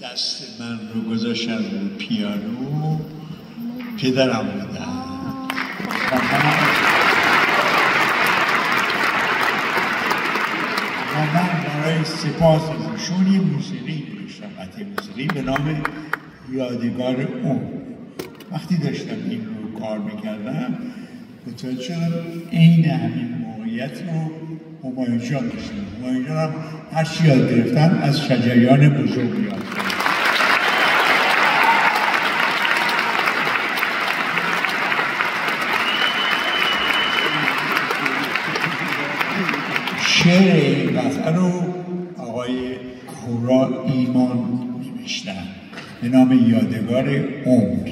دست من رو گذاشتن رو پیانو پدرم بودن و من برای سپاس ازشون یه موسیقی نوشتم، قطعه موسیقی به نام یادگار عمر. وقتی داشتم این رو کار میکردم متوجه شدم عین همین موقعیت رو همایون جان داشتم. همایون جان هم هر چی یاد گرفتم از شجریان بزرگ یاد گرفتم. شعر این قطعه رو آقای کورا ایمان نوشتن به نام یادگار عمر.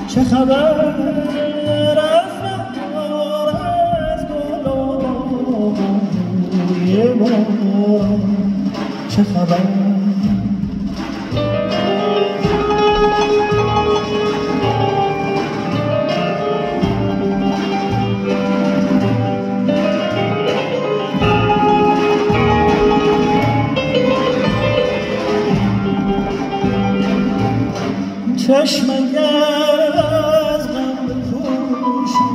چه خبر از بهار از گل و بوی باران چه خبر چشم گر از غم بپوشی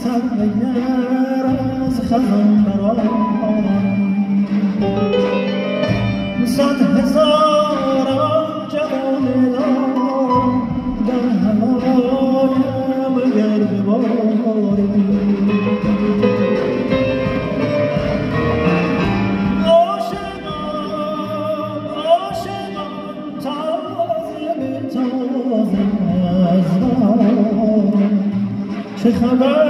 سر گر از خزان برآرم صد هزاران جوان دار در هوایم گر بباری چه خبر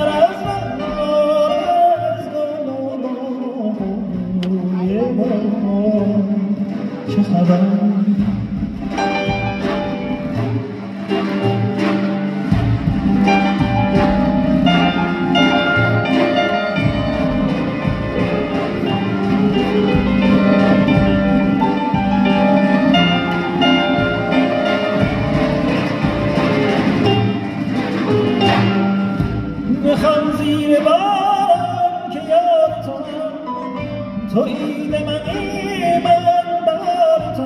از بهار از گل و بوی باران چه خبر تو عید منی من بار تو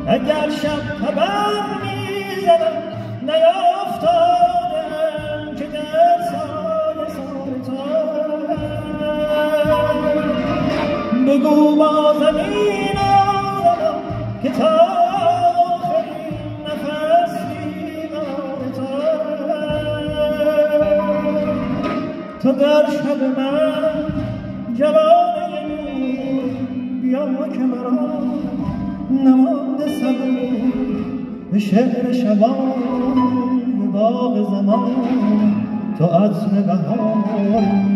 اگر شب خبر میزنم نیافتادم که در سال تو بگو با زمین آزدم که تا آخرین نفس دیدار تو در شب من جوان بیا که مرا نمانده صبر به شعر شبان به باغ زمان تو عطر بهاری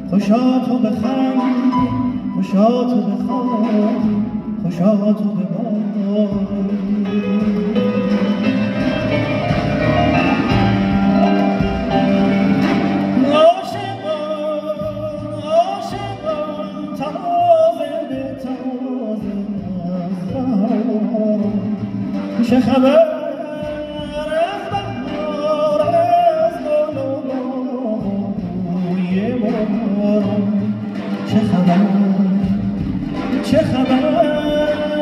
خوشا تو بخند خوشا تو بخند خوشا تو بباری چه خبر از بهار از گل و بوی باران چه خبر